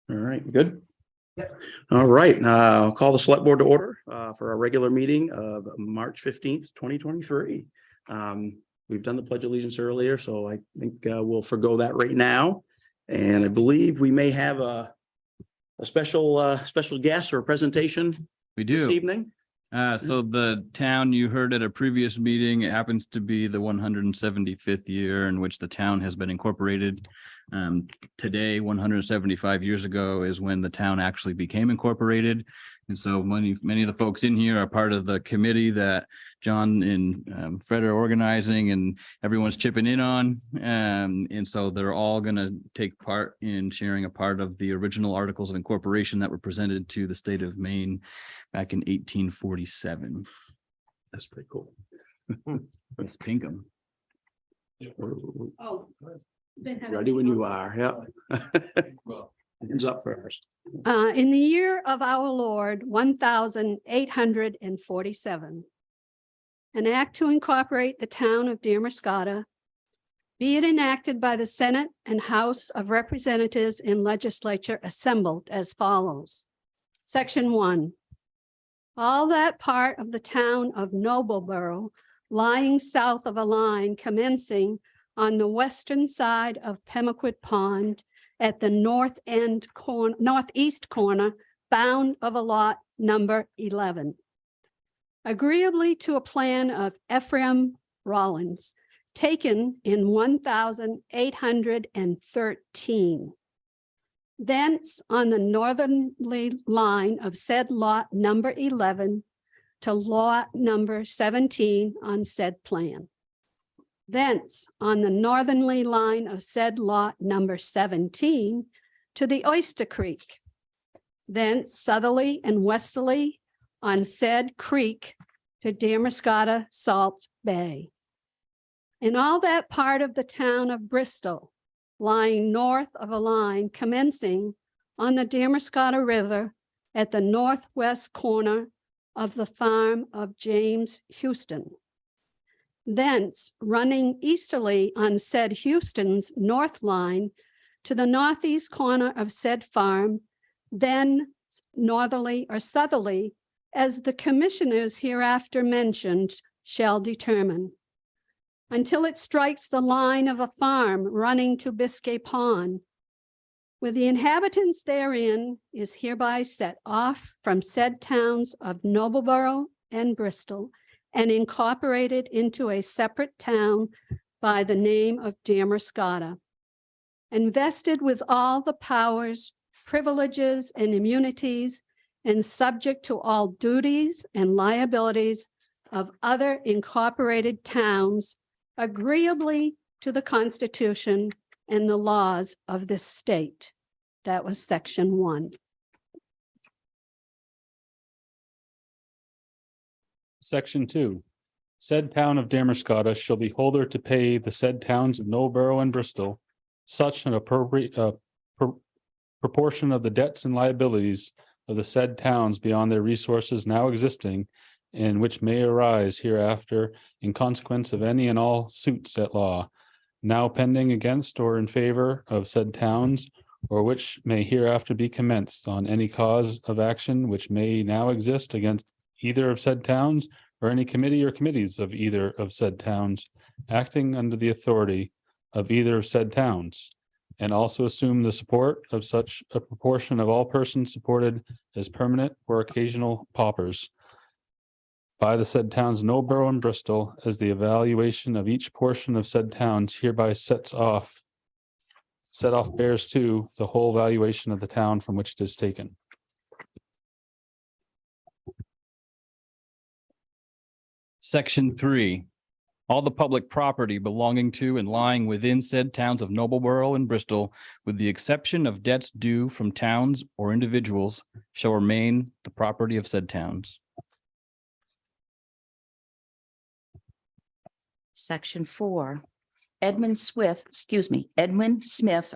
All right, good. All right, I'll call the select board to order for our regular meeting of March 15th, 2023. We've done the pledge of allegiance earlier, so I think we'll forgo that right now. And I believe we may have a special guest or a presentation this evening. So the town you heard at a previous meeting, it happens to be the 175th year in which the town has been incorporated. Today, 175 years ago is when the town actually became incorporated. And so many of the folks in here are part of the committee that John and Fred are organizing, and everyone's chipping in on. And so they're all going to take part in sharing a part of the original articles of incorporation that were presented to the state of Maine back in 1847. That's pretty cool. It's Pinkham. Oh. Ready when you are. Yeah. Hands up first. In the year of our Lord, 1847, an act to incorporate the town of Damariscotta, be it enacted by the Senate and House of Representatives and Legislature assembled as follows. Section 1. All that part of the town of Nobleboro lying south of a line commencing on the western side of Pemaquid Pond at the northeast corner bound of a lot number 11. Agreeably to a plan of Ephraim Rollins, taken in 1813. Thence on the northerly line of said lot number 11 to lot number 17 on said plan. Thence on the northerly line of said lot number 17 to the Oyster Creek. Thence southerly and westerly on said creek to Damariscotta Salt Bay. In all that part of the town of Bristol, lying north of a line commencing on the Damariscotta River at the northwest corner of the farm of James Houston. Thence running easterly on said Houston's north line to the northeast corner of said farm, then northerly or southerly, as the commissioners hereafter mentioned shall determine, until it strikes the line of a farm running to Biscay Pond, with the inhabitants therein is hereby set off from said towns of Nobleboro and Bristol, and incorporated into a separate town by the name of Damariscotta, and vested with all the powers, privileges, and immunities, and subject to all duties and liabilities of other incorporated towns, agreeably to the Constitution and the laws of this state. That was section 1. Section 2. Said town of Damariscotta shall be holder to pay the said towns of Nobleboro and Bristol such an appropriate proportion of the debts and liabilities of the said towns beyond their resources now existing, and which may arise hereafter in consequence of any and all suits at law now pending against or in favor of said towns, or which may hereafter be commenced on any cause of action which may now exist against either of said towns, or any committee or committees of either of said towns, acting under the authority of either of said towns, and also assume the support of such a proportion of all persons supported as permanent or occasional paupers by the said towns Nobleboro and Bristol, as the evaluation of each portion of said towns hereby set off bears to the whole valuation of the town from which it is taken. Section 3. All the public property belonging to and lying within said towns of Nobleboro and Bristol, with the exception of debts due from towns or individuals, shall remain the property of said towns. Section 4. Edwin Smith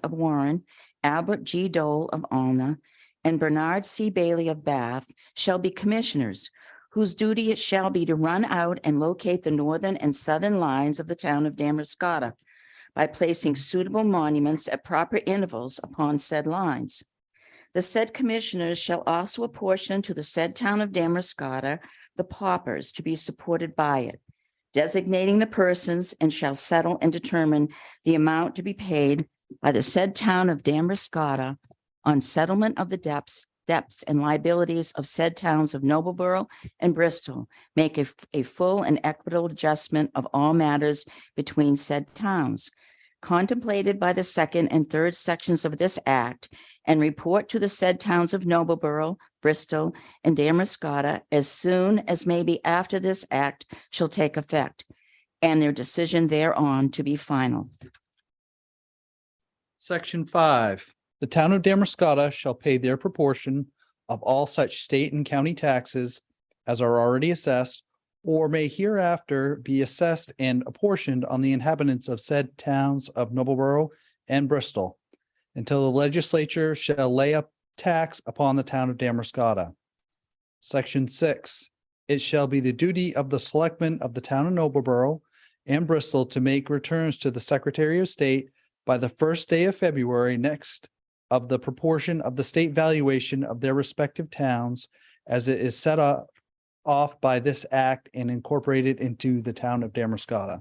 of Warren, Albert G. Dole of Alna, and Bernard C. Bailey of Bath shall be commissioners, whose duty it shall be to run out and locate the northern and southern lines of the town of Damariscotta by placing suitable monuments at proper intervals upon said lines. The said commissioners shall also apportion to the said town of Damariscotta the paupers to be supported by it, designating the persons, and shall settle and determine the amount to be paid by the said town of Damariscotta on settlement of the debts and liabilities of said towns of Noblesboro and Bristol, make a full and equitable adjustment of all matters between said towns contemplated by the second and third sections of this act, and report to the said towns of Noblesboro, Bristol, and Damariscotta as soon as may be after this act shall take effect, and their decision thereon to be final. Section 5, the town of Damariscotta shall pay their proportion of all such state and county taxes as are already assessed or may hereafter be assessed and apportioned on the inhabitants of said towns of Noblesboro and Bristol until the legislature shall lay a tax upon the town of Damariscotta. Section 6, it shall be the duty of the selectmen of the town of Noblesboro and Bristol to make returns to the Secretary of State by the first day of February next of the proportion of the state valuation of their respective towns as it is set up off by this act and incorporated into the town of Damariscotta.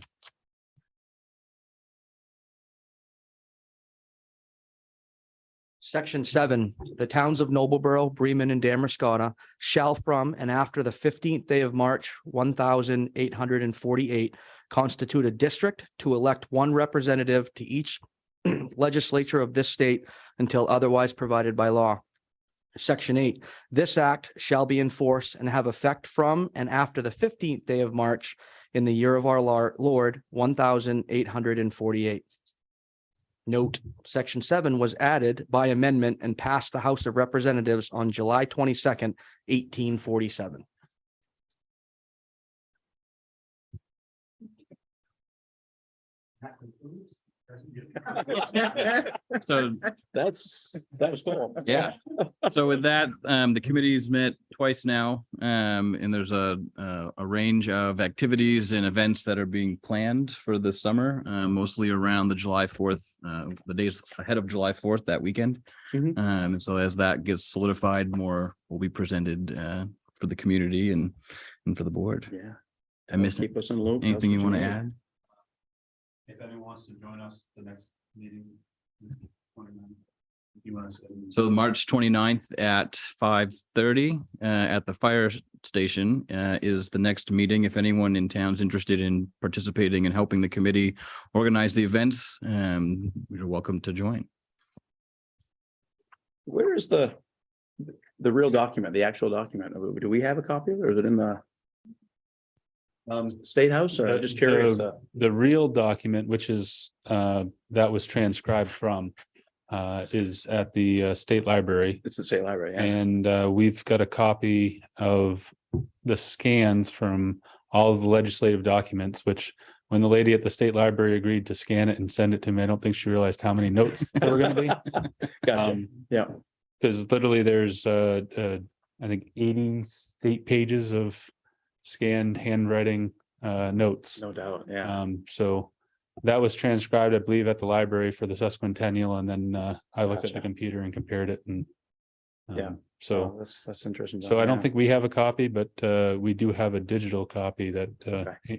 Section 7, the towns of Noblesboro, Bremen, and Damariscotta shall from and after the 15th day of March, 1848, constitute a district to elect one representative to each legislature of this state until otherwise provided by law. Section 8, this act shall be enforced and have effect from and after the 15th day of March in the year of our Lord, 1848. Note, Section 7 was added by amendment and passed the House of Representatives on July 22nd, 1847. So, That was cool. yeah. So with that, the committee's met twice now, and there's a range of activities and events that are being planned for this summer, mostly around the July 4th, the days ahead of July 4th, that weekend. Mhm. And so as that gets solidified, more will be presented for the community and for the board. Yeah. I miss Keep us in the loop. That's anything you what want to need. add? If anyone wants to join us, the next meeting. 29, if you want to say. So March 29th at 5:30 at the fire station is the next meeting. If anyone in town's interested in participating and helping the committee organize the events, you're welcome to join. Where is the real document, the actual document? Do we have a copy of it, or is it in the State House, or just curious? The real document, which is that was transcribed from, is at the state library. It's the State Library, yeah. And we've got a copy of the scans from all of the legislative documents, which when the lady at the state library agreed to scan it and send it to me, I don't think she realized how many notes there were going to be. Gotcha. Yeah. Because literally there's I think 88 pages of scanned handwriting notes. No doubt, yeah. So that was transcribed, I believe, at the library for the sesquicentennial, and then I looked at the Gotcha. computer and compared it, and Yeah. so That's interesting. so I don't Yeah. think we have a copy, but we do have a digital copy that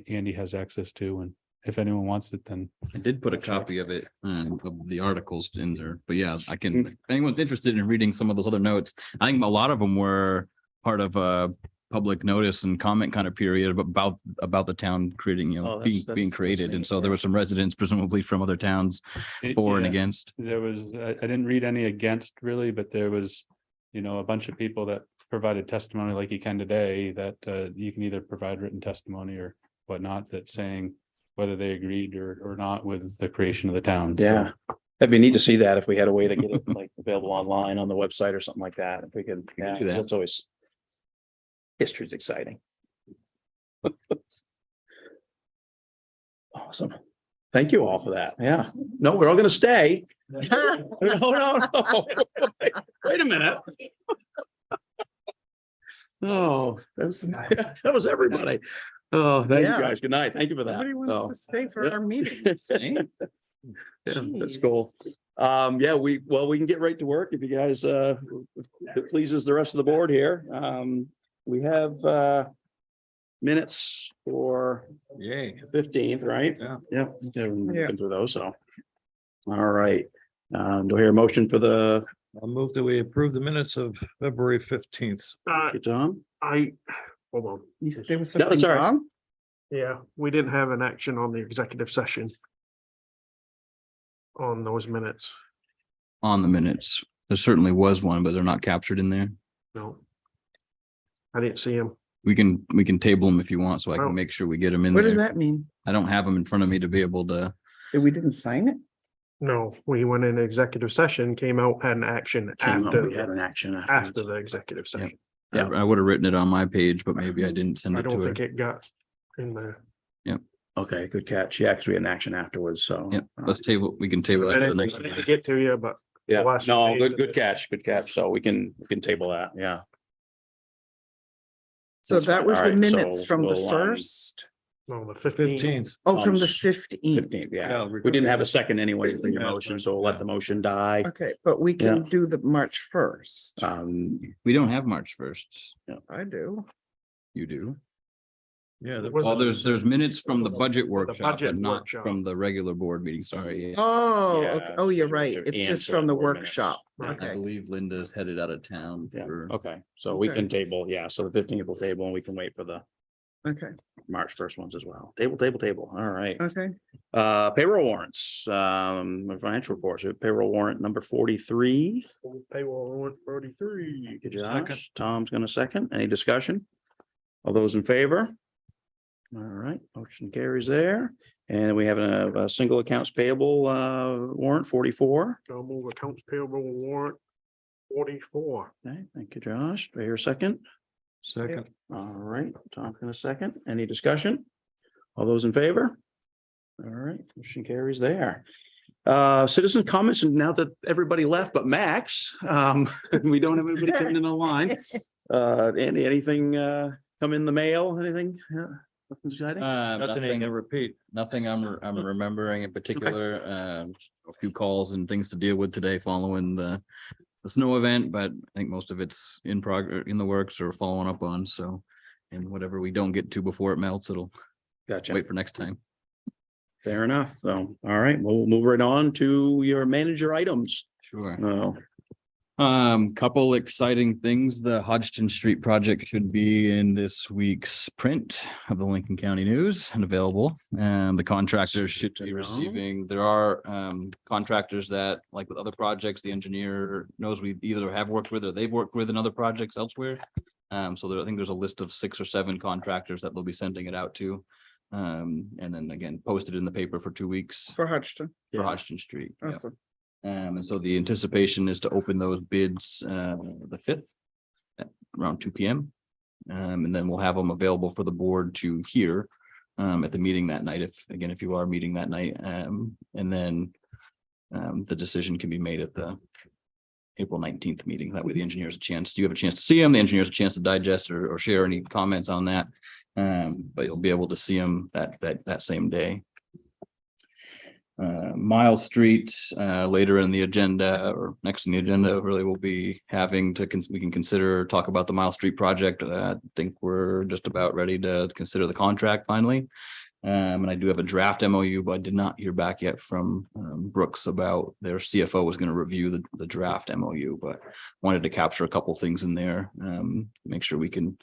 Andy has access to, and if anyone wants it, then I did put a Sure. copy of it, of the articles in there, but yeah, I can, if anyone's interested in reading some of those other notes. I think a lot of them were part of a public notice and comment kind of period about the town creating, Oh, being created. And neat, so there yeah. were some residents presumably from other towns for and Yeah. against. There was, I didn't read any against really, but there was, a bunch of people that provided testimony like you can today, that you can either provide written testimony or whatnot, that saying whether they agreed or not with the creation of the town. So, Yeah. That'd be neat to see that if we had a way to get it like available online on the website or something like that. If we could, We could yeah, do that. that's always. History's exciting. Awesome. Thank you all for that. Yeah. No, we're all gonna stay. No. Wait a minute. Oh, that was everybody. Oh, thank you Yeah. guys. Good night. Thank you for that. Nobody wants So, to stay for yeah. our meeting. Yeah, that's cool. Yeah, we can get right to work if you guys, if it pleases the rest of the board here. We have, minutes for Yay. 15th, right? Yeah. Yeah. Okay, we're looking through those, so. All right. Do I hear a motion for the, I'll move that we approve the minutes of February 15th. Tom? Hold on. There was No, it's something all right. wrong? Yeah, we didn't have an action on the executive session. On those minutes, On the minutes. There certainly was one, but they're not captured in there. no. I didn't see him. We can table them if you want, so I Oh. can make sure we get them in What does there. that mean? I don't have them in front of me to be able to. That we didn't sign it? No, we went in executive session, came out, had an action Came up, we had after, an action after the executive session. I would have written it on my page, but maybe I didn't send I it don't to think her. it got in there. Okay, good catch. Yeah, because we had an action afterwards, so. Yep, let's table, we can table I that for the didn't next. I didn't get to you, but Yeah, last no, page good, of good it. catch, good catch. So we can table that, yeah. So That's that fine. was All the right, so minutes from the we'll, first, no, the 15th. 15th. oh, from the s- 15th. 15th, yeah. We didn't have a second anyway for your motion, so we'll let the motion die. Okay, but we can do the March first. We don't have March 1st. I do. You do. Yeah. the- Well, there's minutes from the budget workshop, budget but not workshop. from the regular board meeting. Sorry. Oh, Yeah, okay. Oh, you're right. to It's just answer from the board minutes. workshop. Yeah. I Okay, believe Linda's headed out of town Yeah, for. okay, so we Okay. can table, yeah, so the 15th will table and we can wait for the okay, March 1st ones as well. Table, all right. okay. Payroll warrants, financial reports, we have payroll warrant number 43. Payroll warrant 33. Josh, Tom's gonna second. Any discussion? All those in favor? All right, motion carries there. And we have a single accounts payable warrant 44. So move accounts payable warrant 44. Okay, thank you, Josh. Do I hear a second? Second. All right, Tom's gonna second. Any discussion? All those in favor? All right, motion carries there. Citizen comments, and now that everybody left but Max, we don't have anybody coming in the line. Andy, anything come in the mail, anything? Nothing exciting? Nothing, to repeat. nothing I'm remembering in particular. A few calls and things to deal with today following the snow event, but I think most of it's in progress, in the works or following up on. So, and whatever we don't get to before it melts, it'll Gotcha. wait for next time. Fair enough. So, all right, we'll move right on to your manager items. Sure. Oh, Couple exciting things. The Hodgson Street project should be in this week's print of the Lincoln County News and available. And the contractors should be receiving, there are contractors that, like with other projects, the engineer knows we either have worked with or they've worked with in other projects elsewhere. So there, I think there's a list of 6 or 7 contractors that they'll be sending it out to. And then again, posted in the paper for 2 weeks For Hodgson. for Hodgson Street. Yep. Awesome. And so the anticipation is to open those bids the 5th at around 2 p.m. And then we'll have them available for the board to hear at the meeting that night, if you are meeting that night. And then the decision can be made at the April 19th meeting. That way the engineers a chance, you have a chance to see them, the engineers a chance to digest or share any comments on that. But you'll be able to see them that same day. Miles Street, later in the agenda or next in the agenda, really will be having to, we can talk about the Miles Street project. I think we're just about ready to consider the contract finally. And I do have a draft MOU, but I did not hear back yet from Brooks about their CFO was going to review the draft MOU, but wanted to capture a couple things in there. Make sure we can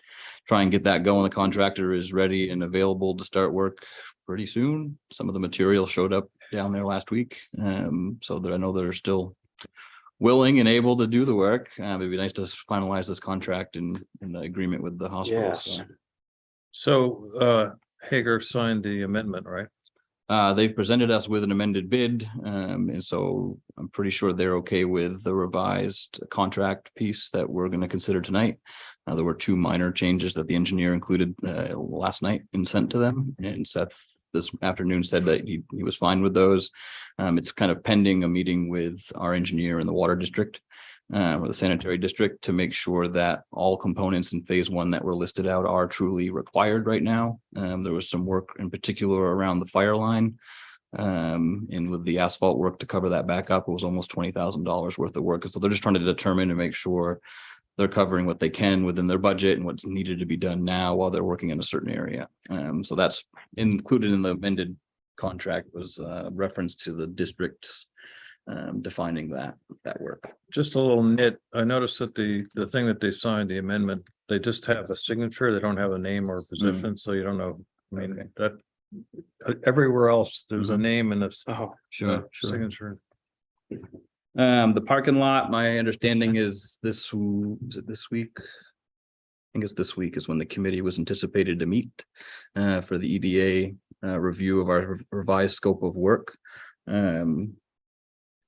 try and get that going. The contractor is ready and available to start work pretty soon. Some of the material showed up down there last week. So that I know they're still willing and able to do the work. It'd be nice to finalize this contract in the agreement with the hospital. yes. So Hager signed the amendment, right? They've presented us with an amended bid, and so I'm pretty sure they're okay with the revised contract piece that we're going to consider tonight. There were 2 minor changes that the engineer included last night and sent to them, and Seth this afternoon said that he was fine with those. It's kind of pending a meeting with our engineer in the water district or the sanitary district to make sure that all components in phase 1 that were listed out are truly required right now. There was some work in particular around the fire line And with the asphalt work to cover that back up, it was almost $20,000 worth of work. So they're just trying to determine and make sure they're covering what they can within their budget and what's needed to be done now while they're working in a certain area. So that's included in the amended contract, was reference to the districts defining that work. Just a little nit. I noticed that the thing that they signed, the amendment, they just have a signature. They don't have a name or a position, so you don't know. I mean, Okay. that everywhere else, there's a name and a Sure. signature. The parking lot, my understanding is is it this week? I think it's this week is when the committee was anticipated to meet for the EDA review of our revised scope of work.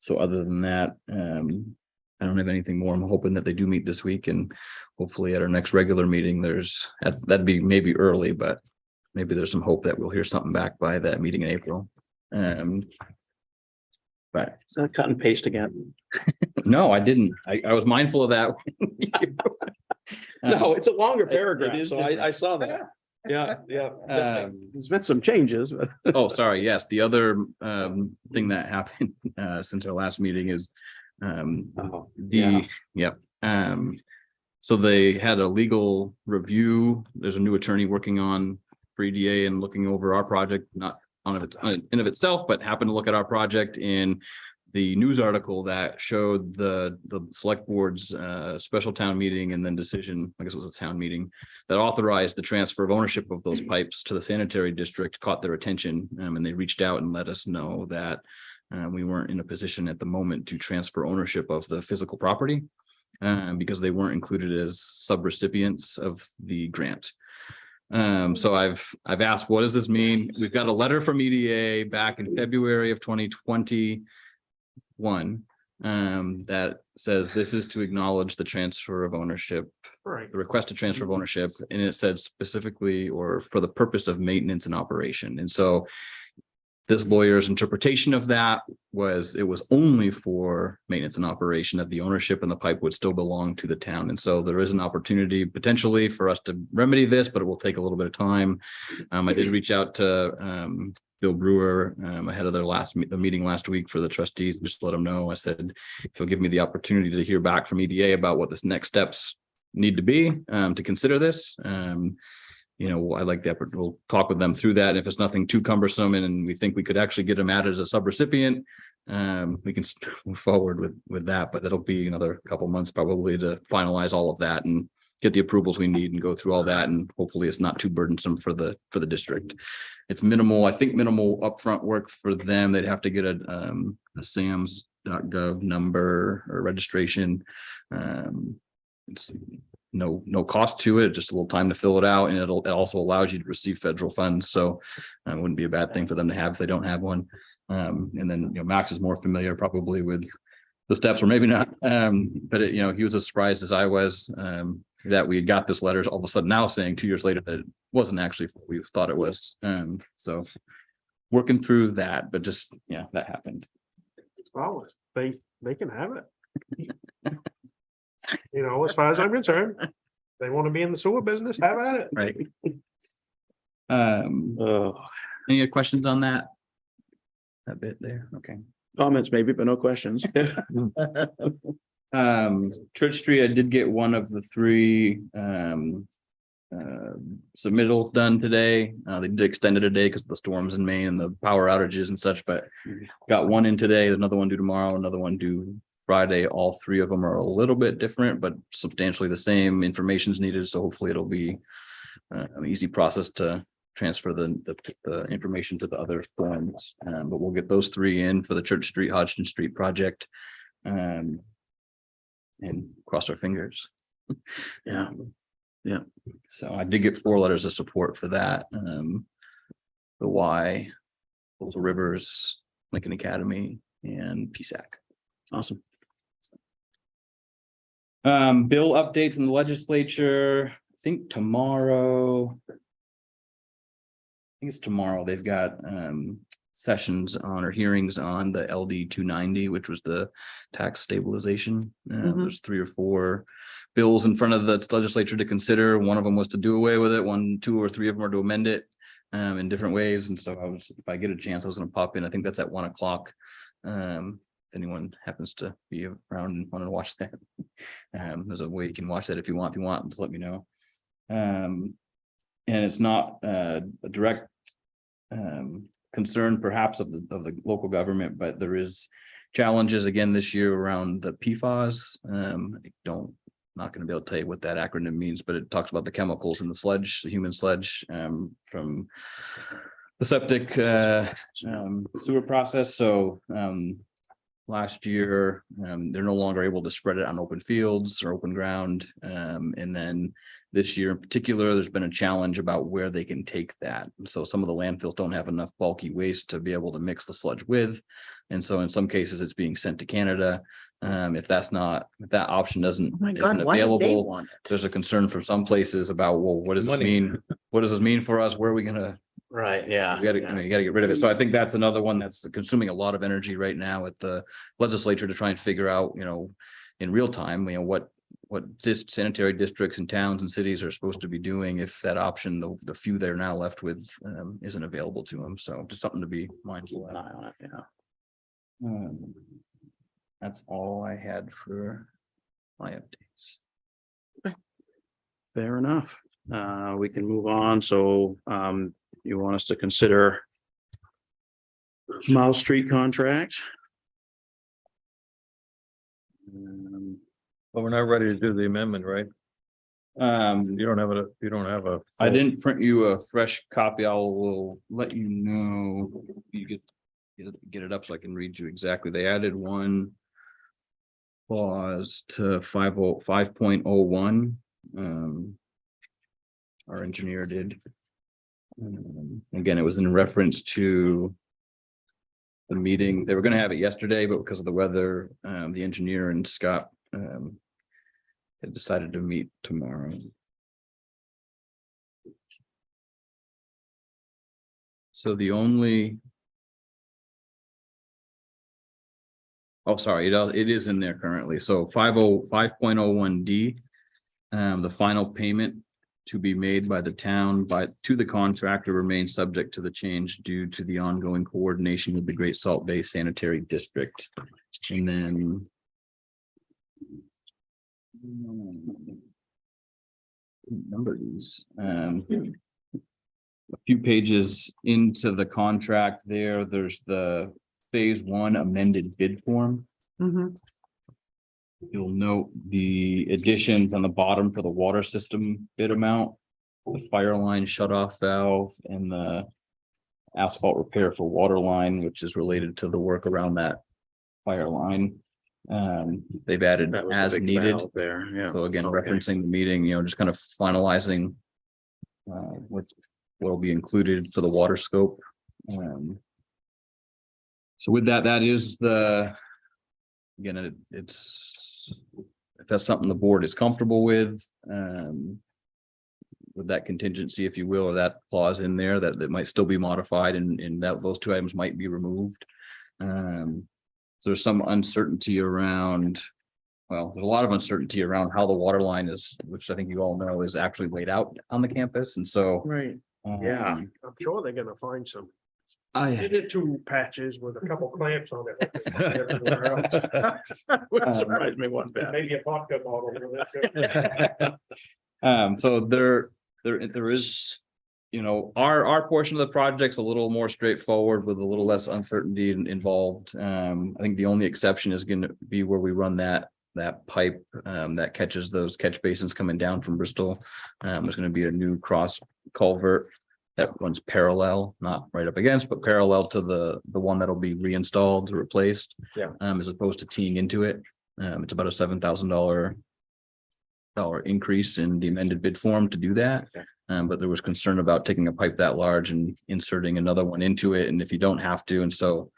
So other than that, I don't have anything more. I'm hoping that they do meet this week, and hopefully at our next regular meeting, that'd be maybe early, but maybe there's some hope that we'll hear something back by that meeting in April. But Is that cut and paste again? no, I didn't. I was mindful of that. No, it's a longer it paragraph, is so I saw that. Yeah, yeah. Um, There's been some changes, but. Oh, sorry. Yes, the other thing that happened since our last meeting is so they had a legal review. There's a new attorney working on for EDA and looking over our project, not in of itself, but happened to look at our project in the news article that showed the select board's special town meeting and then decision, I guess it was a town meeting, that authorized the transfer of ownership of those pipes to the sanitary district, caught their attention, and they reached out and let us know that we weren't in a position at the moment to transfer ownership of the physical property because they weren't included as subrecipients of the grant. So I've asked, what does this mean? We've got a letter from EDA back in February of 2021 that says this is to acknowledge the transfer of ownership, Right. the request to transfer of ownership, and it said specifically or for the purpose of maintenance and operation. And so this lawyer's interpretation of that was it was only for maintenance and operation, that the ownership and the pipe would still belong to the town. And so there is an opportunity potentially for us to remedy this, but it will take a little bit of time. I did reach out to Bill Brewer ahead of the meeting last week for the trustees, just to let them know. I said, if you'll give me the opportunity to hear back from EDA about what the next steps need to be to consider this. I'd like the effort. We'll talk with them through that. And if it's nothing too cumbersome and we think we could actually get them added as a subrecipient, we can move forward with that. But it'll be another couple months probably to finalize all of that and get the approvals we need and go through all that. And hopefully it's not too burdensome for the district. It's minimal, I think minimal upfront work for them. They'd have to get a SAMS.gov number or registration. It's no cost to it, just a little time to fill it out, and it also allows you to receive federal funds. So it wouldn't be a bad thing for them to have if they don't have one. And then Max is more familiar probably with the steps, or maybe not. But he was as surprised as I was that we had got this letter all of a sudden now saying 2 years later that it wasn't actually what we thought it was. So working through that, but just that happened. Well, they can have it. As far as I'm concerned, they want to be in the sewer business, have at it. Right. Any other questions on that bit there? Okay. Comments maybe, but no questions. Church Street, I did get one of the three submittals done today. They did extend it a day because of the storms in Maine and the power outages and such, but got one in today, another one due tomorrow, another one due Friday. All three of them are a little bit different, but substantially the same. Information's needed, so hopefully it'll be an easy process to transfer the information to the other forms. But we'll get those three in for the Church Street, Hodgson Street project, and cross our fingers. Yeah. So I did get 4 letters of support for that. The Y, Coastal Rivers, Lincoln Academy, and PSAC. Awesome. Bill updates in the legislature. I think tomorrow. It's tomorrow. They've got sessions on or hearings on the LD 290, which was the tax stabilization. There's 3 or 4 bills in front of the legislature to consider. One of them was to do away with it. 1, 2, or 3 of them are to amend it. in different ways. And so if I get a chance, I was gonna pop in. I think that's at 1 o'clock. If anyone happens to be around and want to watch that. There's a way you can watch that if you want. Just let me know. And it's not a direct concern perhaps of the local government, but there is challenges again this year around the PFAS. Not going to be able to tell you what that acronym means, but it talks about the chemicals in the sludge, the human sludge, from the septic sewer process. So last year, they're no longer able to spread it on open fields or open ground. And then this year in particular, there's been a challenge about where they can take that. So some of the landfills don't have enough bulky waste to be able to mix the sludge with. And so in some cases, it's being sent to Canada. If that option isn't available, there's a concern from some places about, well, what does this mean? What does this mean for us? Where are we gonna? Right, yeah. You gotta get rid of it. So I think that's another one that's consuming a lot of energy right now at the legislature to try and figure out, in real time, what sanitary districts and towns and cities are supposed to be doing if that option, the few they're now left with, isn't available to them. So just something to be mindful Keep an of. eye on it, yeah. That's all I had for my updates. Fair enough. We can move on. So you want us to consider Miles Street contract? But we're not ready to do the amendment, right? You don't have a. I didn't print you a fresh copy. Will let you know. You get it up so I can read you exactly. They added one clause to 5.01. Our engineer did. Again, it was in reference to the meeting. They were going to have it yesterday, but because of the weather, the engineer and Scott had decided to meet tomorrow. So the only. Oh, sorry, it is in there currently. So 5.01D, the final payment to be made by the town to the contractor remains subject to the change due to the ongoing coordination with the Great Salt Bay Sanitary District. And then number these a few pages into the contract there's the phase 1 amended bid form. Mhm. You'll note the additions on the bottom for the water system bid amount, the fire line shutoff valve, and the asphalt repair for water line, which is related to the work around that fire line. They've added That was the as big needed. valve there, yeah. So again, Okay. referencing the meeting, just kind of finalizing what will be included for the water scope. So with that is again, it's if that's something the board is comfortable with that contingency, if you will, or that clause in there that might still be modified and that those two items might be removed. So there's some uncertainty around, there's a lot of uncertainty around how the water line is, which I think you all know is actually laid out on the campus. And so, Right. Yeah. I'm sure they're gonna find some. I They did 2 patches with a couple clamps on it. Everywhere else. Wouldn't surprise me one bit. Maybe a vodka bottle. so there is, our portion of the project's a little more straightforward with a little less uncertainty involved. I think the only exception is going to be where we run that pipe that catches those catch basins coming down from Bristol. There's going to be a new cross culvert that runs parallel, not right up against, but parallel to the one that'll be reinstalled or replaced. Yeah. As opposed to teeing into it. It's about a $7,000 increase in the amended bid form to do that. Okay. But there was concern about taking a pipe that large and inserting another one into it, and if you don't have to, and so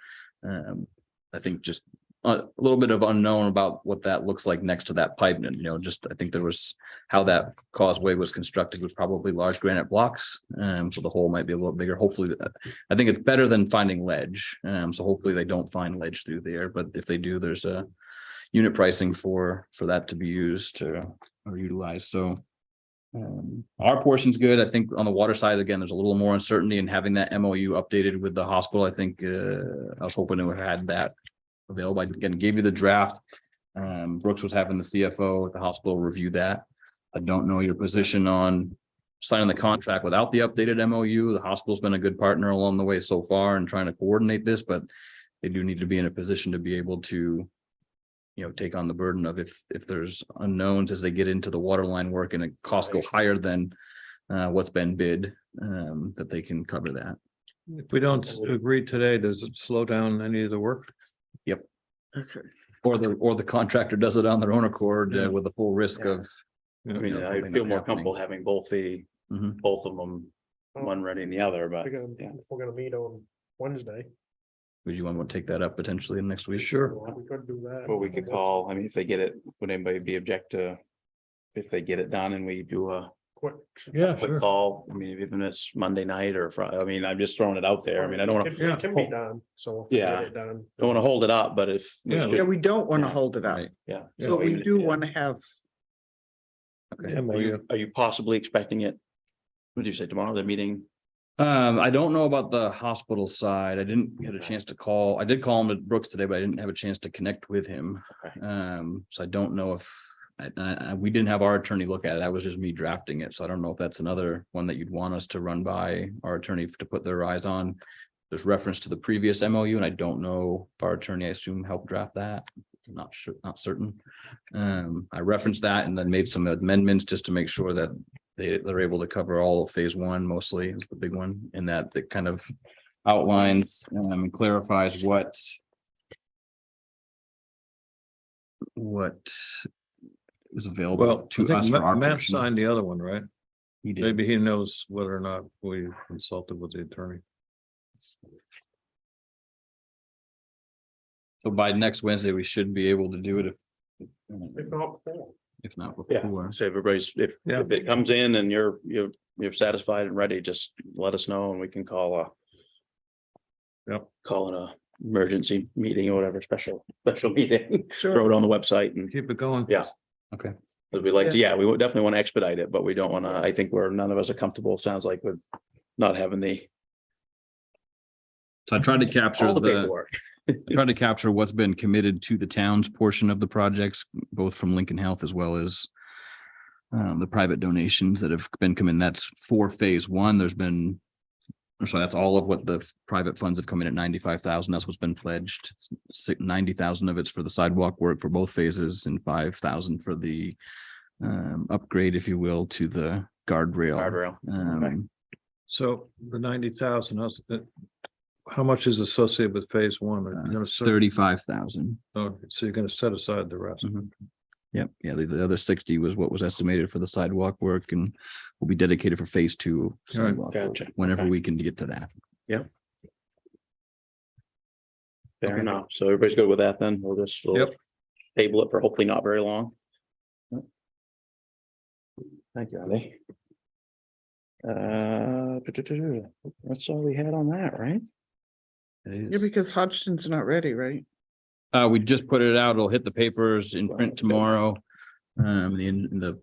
I think just a little bit of unknown about what that looks like next to that pipe. And, I think there was how that causeway was constructed was probably large granite blocks. So the hole might be a little bigger. Hopefully, I think it's better than finding ledge. So hopefully they don't find ledge through there, but if they do, there's a unit pricing for that to be used or utilized. So Our portion's good. I think on the water side, again, there's a little more uncertainty and having that MOU updated with the hospital. I think I was hoping it would have had that available. I again gave you the draft. Brooks was having the CFO at the hospital review that. I don't know your position on signing the contract without the updated MOU. The hospital's been a good partner along the way so far and trying to coordinate this, but they do need to be in a position to be able to, you know, take on the burden of if there's unknowns as they get into the water line work and it costs go higher than what's been bid, that they can cover that. If we don't agree today, does it slow down any of the work? Okay. Or the contractor does it on their own accord Yeah. with the full risk Yeah. of. I mean, you know, I something feel not more happening. comfortable having both Mhm. both of them, one ready and the other, but We're gonna, yeah. if we're gonna meet on Wednesday. Would you want to take that up potentially next week? Sure. We could do that. Or we could call, I mean, if they get it, would anybody be object to? If they get it done and we do a Quick. Yeah, quick sure. call, I mean, even if it's Monday night or Friday, I mean, I'm just throwing it out there, I mean, I don't wanna, It can be done, so. if we get Yeah. it done. don't wanna hold it up, but if. Yeah. Yeah, we don't want to Yeah. hold it up, Right. Yeah. but we even- do yeah. want to have, Okay. Are you possibly expecting it? What did you say, tomorrow, the meeting? I don't know about the hospital side. I didn't get a Okay. chance to call. I did call him at Brooks today, but I didn't have a chance to connect with him. Okay. So I don't know if we didn't have our attorney look at it. That was just me drafting it. So I don't know if that's another one that you'd want us to run by our attorney to put their eyes on. There's reference to the previous MOU, and I don't know if our attorney, I assume, helped draft that. Not sure, not certain. I referenced that and then made some amendments just to make sure that they're able to cover all of phase one, mostly is the big one, and that it kind of outlines and clarifies what is available Well, I to think us for our Matt portion. signed the other one, right? He did. Maybe he knows whether or not we consulted with the attorney. So by next Wednesday, we should be able to do it If not before. if not Yeah, before. so everybody's, Yeah. if it comes in and you're satisfied and ready, just let us know and we can call call it a emergency meeting or whatever, special meeting. Throw it on the website and Keep it going. Yeah. Okay. But we like to, yeah, we would definitely want to expedite it, but we don't want to, I think none of us are comfortable, sounds like, with not having So I tried to capture all the the paperwork. try to capture what's been committed to the town's portion of the projects, both from Lincoln Health as well as the private donations that have been come in. That's for phase one. There's been, so that's all of what the private funds have come in at 95,000. That's what's been pledged. 90,000 of it's for the sidewalk work for both phases and 5,000 for the upgrade, if you will, to the guardrail. Guardrail. So the 90,000, how much is associated with phase one? Are you gonna set- 35,000. Oh, so you're gonna set aside the rest? Mhm. Yep, yeah, the other 60 was what was estimated for the sidewalk work and will be dedicated for phase two. All right, sidewalk work, gotcha. Whenever Okay. we can get to that. Fair Okay. enough. So everybody's good with that then? We'll Yep. table it for hopefully not very long. Thank you, Ali. That's all we had on that, right? yeah, because Hodgson's not ready, right? We just put it out. It'll hit the papers in print tomorrow. The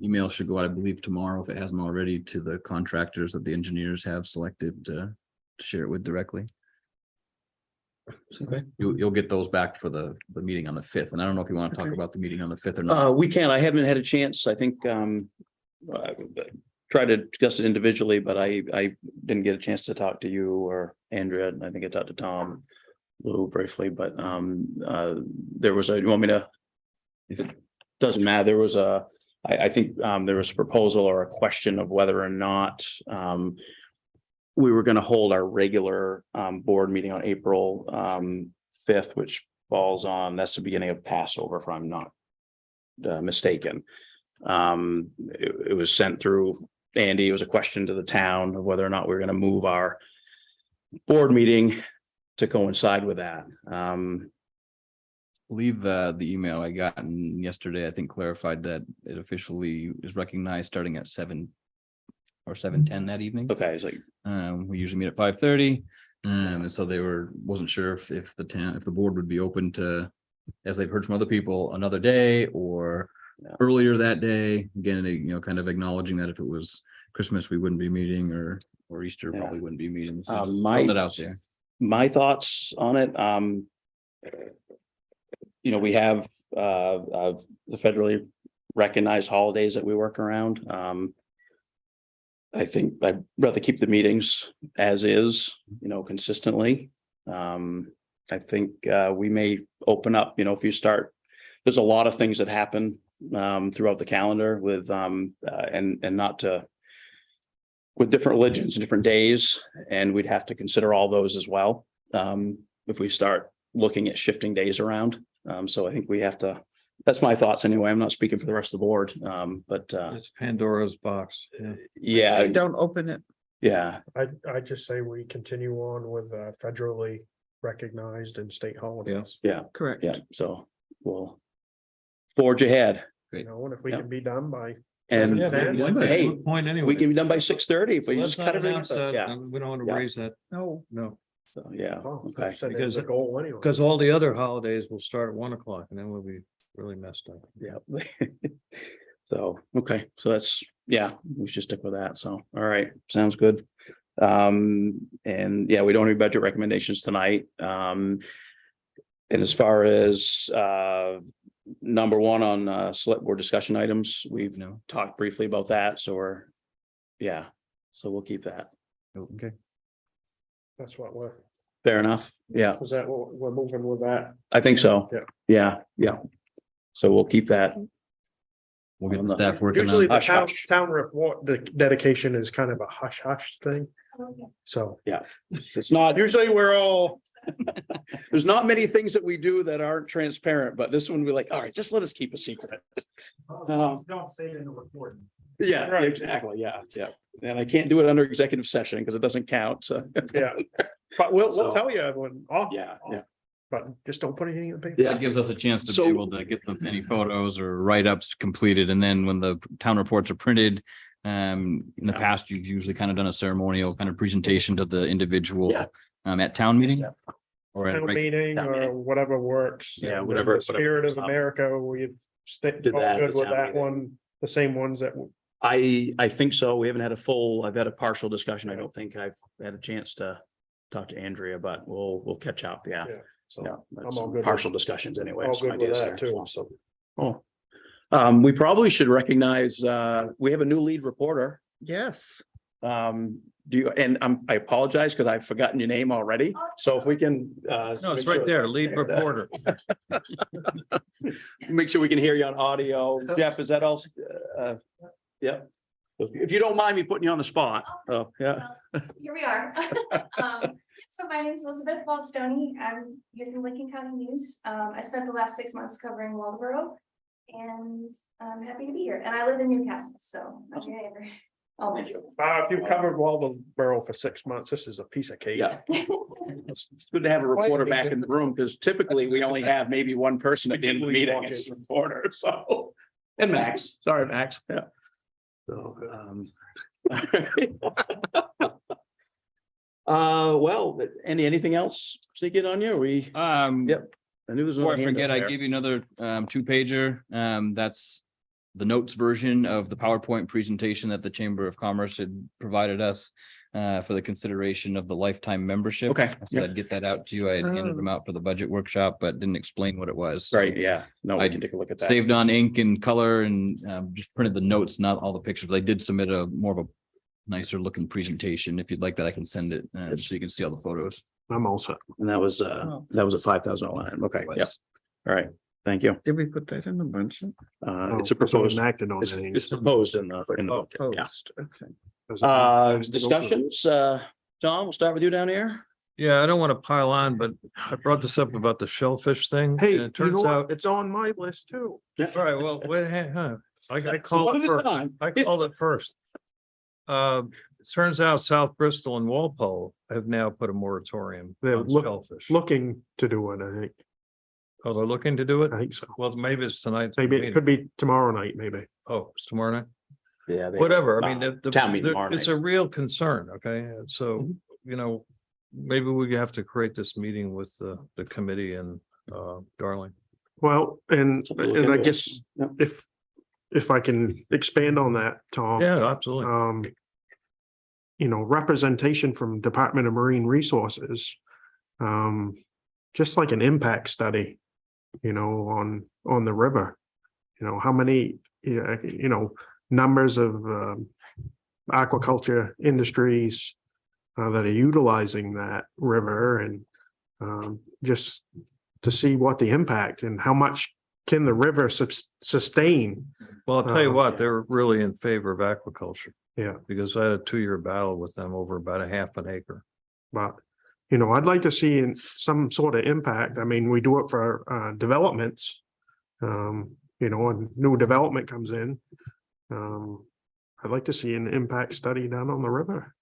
email should go out, I believe, tomorrow, if it hasn't already, to the contractors that the engineers have selected to share it with directly. Okay. You'll get those back for the meeting on the 5th. And I don't know if you want to talk Okay. about the meeting on the 5th or not. We can. I haven't had a chance. I think I tried to discuss it individually, but I didn't get a chance to talk to you or Andrea, and I think I talked to Tom a little briefly, but there was you want me to, if it doesn't matter, there was I think there was a proposal or a question of whether or not we were going to hold our regular board meeting on April 5th, which falls on, that's the beginning of Passover, if I'm not mistaken. It was sent through Andy. It was a question to the town of whether or not we were going to move our board meeting to coincide with that. Believe the email I got yesterday, I think, clarified that it officially is recognized starting at 7 or 7:10 that evening. Okay, it's like, We usually meet at 5:30. And so wasn't sure if the board would be open to, as they've heard from other people, another day or earlier that day. Again, kind of acknowledging that if it was Christmas, we wouldn't be meeting or Easter Yeah. probably wouldn't be meeting. So just My throwing that out there. My thoughts on it, we have the federally recognized holidays that we work around. I think I'd rather keep the meetings as is, consistently. I think we may open up, if you start, there's a lot of things that happen throughout the calendar with and not to with different religions and different days, and we'd have to consider all those as well if we start looking at shifting days around. So I think we have to. That's my thoughts anyway. I'm not speaking for the rest of the board, but It's Pandora's box. yeah, Don't open it. yeah, I just say we continue on with federally recognized and state holidays. Correct. yeah. So we'll forge ahead, You know, and if we Yeah. can be done by. and Yeah, Hey, hey, point anyway. we can be done by 6:30 if we Let's just not cut everything. announce up. that, Yeah. and we don't want to Yeah. raise that. No, No, So yeah, Oh, okay. set it Because as a goal anyway. because all the other holidays will start at 1 o'clock and then we'll be really messed up. Yeah. So, okay, so that's, we should stick with that. So, all right, sounds good. And yeah, we don't have any budget recommendations tonight. And as far as number one on select board discussion items, we've talked briefly about that. So so we'll keep that. Okay. That's what we're, Fair enough. Yeah, was that what we're moving with that? I think so. Yeah. Yeah. So we'll keep that. We'll get On the the- staff working Usually on. the Hush, town, hush. town report, the dedication is kind of a hush hush thing. So It's not, usually we're all, there's not many things that we do that aren't transparent, but this one we're like, all right, just let us keep a secret. don't say it in the report. Yeah, Right. exactly. Yeah. And I can't do it under executive session because it doesn't count. So. Yeah, but we'll So- tell you when off. Yeah. But just don't put anything in the paper. Yeah. That gives us a chance to So- be able to get any photos or write-ups completed, and then when the town reports are printed. In the Yeah. past, you've usually kind of done a ceremonial kind of presentation to the individual Yeah. At town meeting. Yeah. Or at a Town reg- meeting town or meeting. whatever works. Yeah, And whatever- the Spirit of whatever. America, we stick Did all that at good the with town that meeting. one, the same ones that. I think so. We haven't had I've had a partial discussion. I don't think I've had a chance to talk to Andrea, but we'll catch up. Yeah. Yeah. So I'm that's all good with- partial discussions anyway. All some good with ideas that there. too, so. Oh. We probably should recognize, we have a new lead reporter. yes. Do you, and I apologize because I've forgotten your name already. So if we can. No, it's make right sure- there, lead reporter. Make sure we can hear you on audio. Jeff, is that also? Yeah. If you don't mind me putting you on the spot. Oh, yeah. Here we are. So my name is Elizabeth Ballstoney. I'm here from Lincoln County News. I spent the last 6 months covering Waldeboro, and I'm happy to be here. And I live in Newcastle, so I'm your neighbor. Almost. If you've covered Waldeboro for 6 months, this is a piece of cake. Yeah. It's good to have a reporter back in the room because typically we only have maybe one person at the end of the meeting. It's the reporter, so. And Max, sorry, Max, yeah. So, well, anything else sneaking on you? Yep. I knew there was Before I another hand forget, up I there. gave you another 2-pager. That's the notes version of the PowerPoint presentation that the Chamber of Commerce had provided us for the consideration of the lifetime membership. Okay, I said I'd get that out to you. I had handed them out for the budget workshop, but didn't explain what it was. So Right, yeah, no, we I can take a look at that. saved on ink and color and just printed the notes, not all the pictures. But I did submit a more of a nicer looking presentation. If you'd like that, I can send it so you can see all the photos. I'm all set. And that was a $5,000 line. Okay, yeah, all right, thank you. Did we put that in the budget? It's a proposed, Acted on it's it. proposed in the budget, yeah. Post, okay. Discussions, Tom, we'll start with you down here. Yeah, I don't want to pile on, but I brought this up about the shellfish thing. Hey, and you it turns know what? out, It's on my list too. all right, well, wait, I One called at it a first. time. I called it first. It turns out South Bristol and Walpole have now put a moratorium They're on shellfish. Looking to do it, I think. Oh, they're looking to do it? I think so. Well, maybe it's tonight. Maybe it could be tomorrow night, maybe. Oh, it's tomorrow night? Yeah. Whatever, I mean, town meeting tomorrow it's night. a real concern, okay? And so, maybe we have to create this meeting with the committee and Darling. Well, and Something to look I into. guess Yep. if if I can expand on that, Tom. Yeah, absolutely. Representation from Department of Marine Resources. Just like an impact study, on the river. How many, numbers of aquaculture industries that are utilizing that river, and just to see what the impact and how much can the river sustain. Well, I'll tell you what, yeah. they're really in favor of aquaculture Yeah, because I had a 2-year battle with them over about a half an acre. but I'd like to see some sort of impact. I mean, we do it for developments. When new development comes in. I'd like to see an impact study done on the river.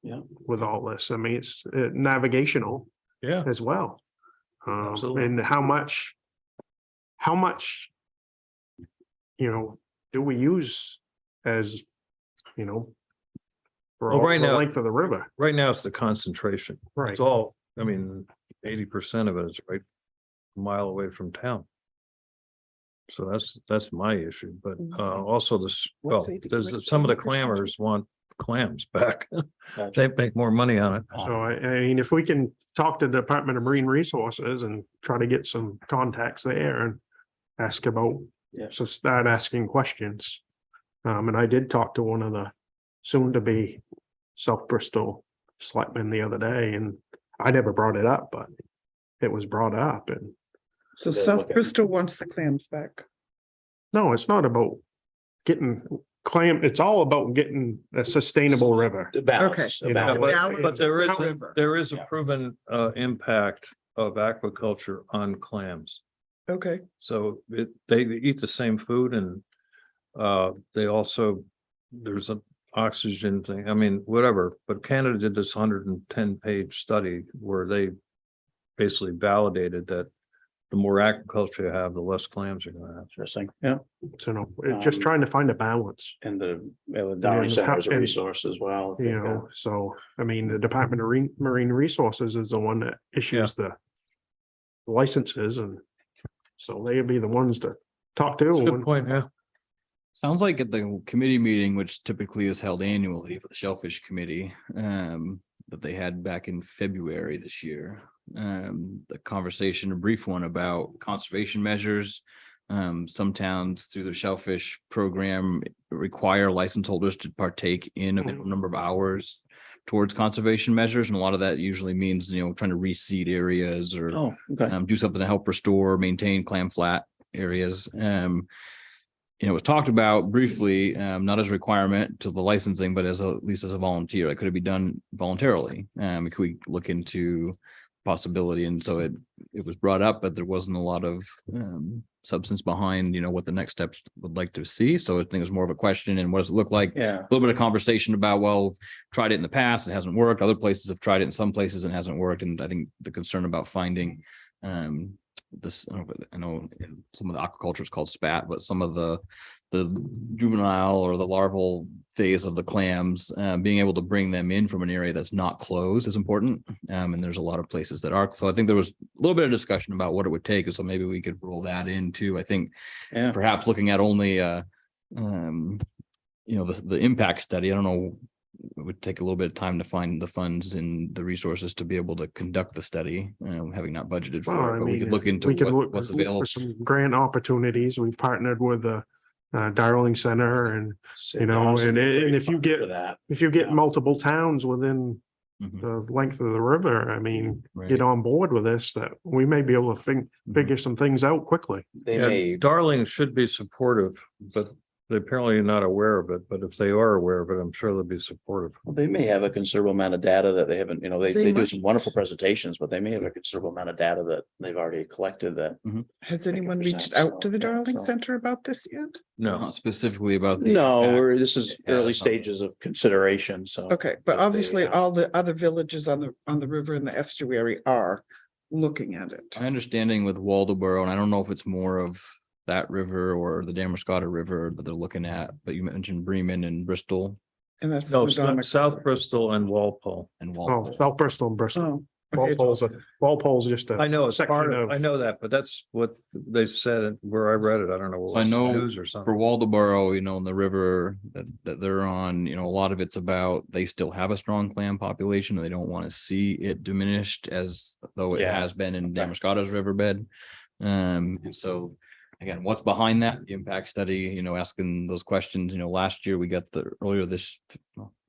Yeah. With all this, I mean, it's navigational Yeah, as well. Absolutely. And how much, do we use as, for Well, all right the now- length of the river? right now it's the concentration. Right. It's all, 80% of it is right a mile away from town. So that's my issue, but also this, well, What's 80 there's some of the 80%? clammers want clams back. Gotcha. They make more money on it. So I mean, if we can talk to the Department of Marine Resources and try to get some contacts there and ask about, Yeah. so start asking questions. And I did talk to one of the soon to be South Bristol selectmen the other day, and I never brought it up, but it was brought up. And So Yeah, South okay. Bristol wants the clams back. no, it's not about getting it's all about getting a sustainable river. The balance. Okay. the Yeah, balance. But there is, River. there is a Yeah. proven impact of aquaculture on clams. Okay, So they eat the same food and they also, there's an oxygen thing, whatever, but Canada did this 110-page study where they basically validated that the more aquaculture you have, the less clams you're gonna have. Interesting. Yeah. So no, it's just trying to find a balance. And the Downey and Center is a and, resource as well. I think, So, I mean, the Department of Marine Resources is the one that issues the licenses, and so they'd be the ones to talk to. That's a good when- point, yeah. Sounds like at the committee meeting, which typically is held annually for the Shellfish Committee, that they had back in February this year. The conversation, a brief one about conservation measures. Some towns through the shellfish program require license holders to partake in a minimum number of hours towards conservation measures. And a lot of that usually means, trying to reseed areas or Oh, okay. do something to help restore, maintain clam flat areas. It was talked about briefly, not as a requirement to the licensing, but at least as a volunteer, that could it be done voluntarily? Could we look into possibility? And so it was brought up, but there wasn't a lot of substance behind, what the next steps would like to see. So I think it's more of a question, and what does it look like? Yeah. A little bit of conversation about, well, tried it in the past, it hasn't worked. Other places have tried it in some places and hasn't worked. And I think the concern about finding this, I know some of the aquaculture is called spat, but some of the juvenile or the larval phase of the clams, being able to bring them in from an area that's not closed is important. And there's a lot of places that are. So I think there was a little bit of discussion about what it would take. So maybe we could roll that into, I think, Yeah. perhaps looking at only the impact study. I don't know, it would take a little bit of time to find the funds and the resources to be able to conduct the study, having not budgeted Well, for I it, but we mean, could look into we could what's look available. for some grant opportunities. We've partnered with the Darling Center, and and if you get- For that. if you get multiple towns within Mhm. the length of the river, I mean, Right. get on board with this, that we may be able to figure some things out quickly. They Yeah, may, Darling should be supportive, but they're apparently not aware of it. But if they are aware of it, I'm sure they'll be supportive. they may have a considerable amount of data that they haven't, they They do might. some wonderful presentations, but they may have a considerable amount of data that they've already collected that. has They can anyone present, reached out to the so, yeah, Darling so. Center about this yet? No, Not specifically about. the No, impact. this is Yeah, early that's not- stages of consideration, so. Okay, but if they, obviously all the other villages on the river and the estuary are looking at it. My understanding with Waldoboro, and I don't know if it's more of that river or the Damariscotta River that they're looking at, but you mentioned Bremen and Bristol And that's. no, Madonna South River. Bristol and Walpole. and Oh, Walpole. South Bristol and Bristol. Oh, Walpole's just a. I know it's section part of, of- I know that, but that's what they said where I read it. I don't know. what I was the know News or For something. Waldoboro, you know, in the river that they're on, you know, a lot of it's about, they still have a strong clam population and they don't want to see it diminished as though it Yeah. has been in Okay. Damariscotta's riverbed. And so again, what's behind that? The impact study, you know, asking those questions, you know, last year we got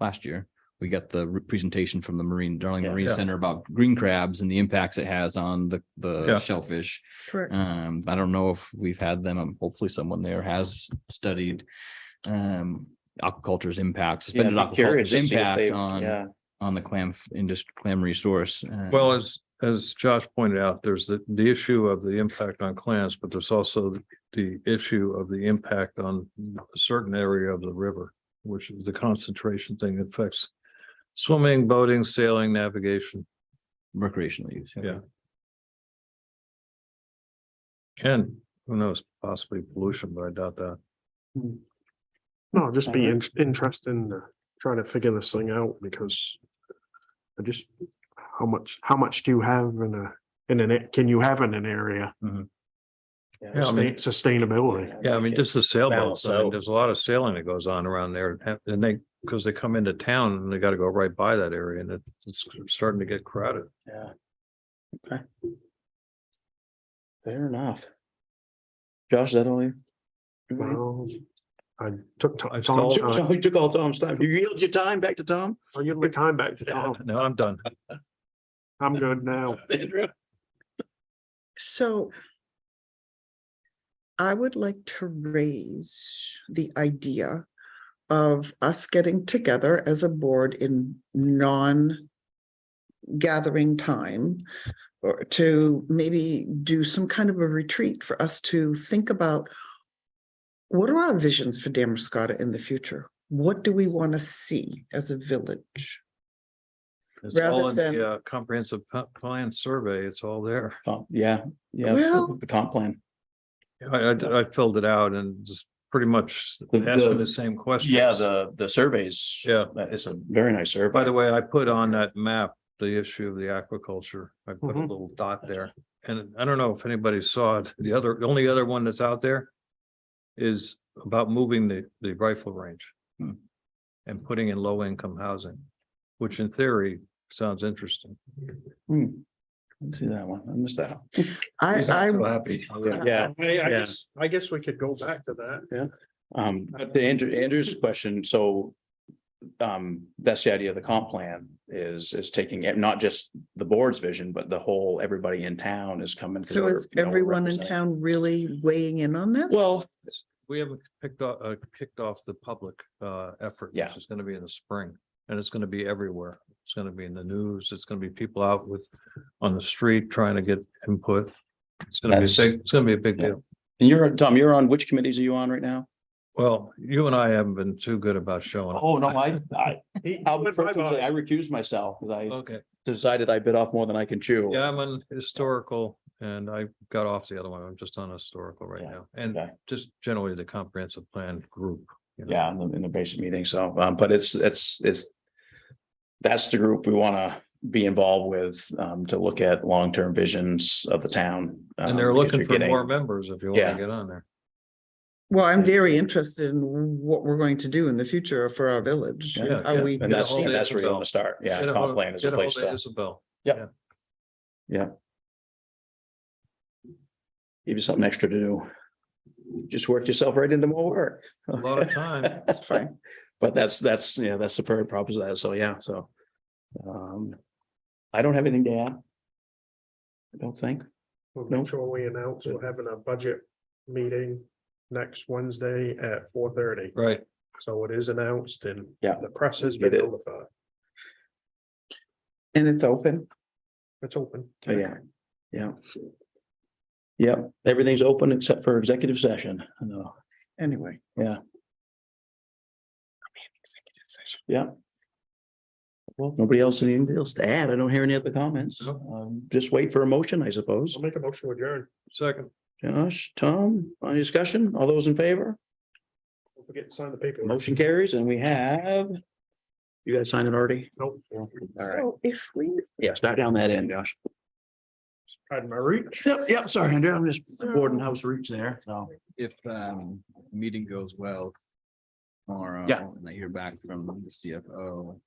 last year, we got the presentation from the Darling Yeah. Marine Yeah. Center about green crabs and the impacts it has on the Yeah. shellfish. Correct. I don't know if we've had them, hopefully someone there has studied aquaculture's impacts. It's been an aquaculture's impact on the clam industry, clam resource. Well, as Josh pointed out, there's the issue of the impact on clams, but there's also the issue of the impact on a certain area of the river, which is the concentration thing that affects swimming, boating, sailing, navigation, Recreational use. Yeah. and who knows, possibly pollution, but I doubt that. No, just be interesting to try to figure this thing out because I just, how much do you have can you have in an area? Yeah, I mean, Sustainability. Yeah, I mean, just the sailboats, Balance I mean, out. there's a lot of sailing that goes on around there, and because they come into town and they gotta go right by that area, and it's starting to get crowded. Yeah. Okay. Fair enough. Josh, is that all you? Well, I took I Tom's stole- time. You took all Tom's time. You yield your time back to Tom? I'll give my time back to Tom. No, I'm done. I'm good now. Andrew? So I would like to raise the idea of us getting together as a board in non-gathering time or to maybe do some kind of a retreat for us to think about what are our visions for Damariscotta in the future? What do we want to see as a village? It's all Rather in than- the comprehensive plan survey, it's all there. Yeah, Well- the comp plan. I filled it out and just pretty much asking the same questions. Yeah, the surveys. Yeah. It's a very nice survey. By the way, I put on that map the issue of the aquaculture. I put a Mhm. little dot there. And I don't know if anybody saw it. The only other one that's out there is about moving the rifle range and putting in low income housing, which in theory sounds interesting. Let's see that one. I missed that. I So happy. Yeah. I guess we could go back to that. But to Andrew's question, so that's the idea of the comp plan is taking it, not just the board's vision, but the whole, everybody in town is coming. So is everyone in town really weighing in on this? Well, We haven't kicked off the public effort, Yeah. which is gonna be in the spring, and it's gonna be everywhere. It's gonna be in the news, it's gonna be people out on the street trying to get input. It's gonna be a big Yeah. deal. and Tom, you're on, which committees are you on right now? Well, you and I haven't been too good about showing up. Oh, no, I I'll recused myself because I Okay, decided I bit off more than I can chew. yeah, I'm on historical and I got off the other one. I'm just on historical right Yeah, now. And okay. just generally the comprehensive plan group. you know. Yeah, in the basic meeting. So, but it's, that's the group we want to be involved with, to look at long-term visions of the town. And they're because looking you're for getting- more members if you want Yeah. to get on there. Well, I'm very interested in what we're going to do in the future for our village. Yeah, Are we? And that's hold of where you Isabel. want to start. Yeah, Get a comp hold- plan is a get hold place of to, Isabel. yeah. Give you something extra to do. Just work yourself right into more work. A lot of time. That's fine. But that's the per purpose of that. So, yeah, so. I don't have anything to add. I don't think. We'll No. make sure we announce we're having a budget meeting next Wednesday at 4:30. Right. So it is announced and Yeah. the press has been Get it. notified. And it's open. It's open. Yeah. Yeah. Yep, everything's open except for executive session. No, Anyway. yeah, Executive session. yeah. Well, nobody else, anything else to add? I don't hear any other comments. Just wait for a motion, I suppose. I'll make a motion to adjourn. Second. Josh, Tom, any discussion? All those in favor? Don't forget to sign the paper. Motion carries and we have. You guys signed it already? Nope. All right. So if we Yeah, start down that end, Josh. Pardon my reach. Yep, sorry, Andrew, I'm just boarding house reach there, so. If meeting goes well tomorrow. Yeah. And I hear back from the CFO.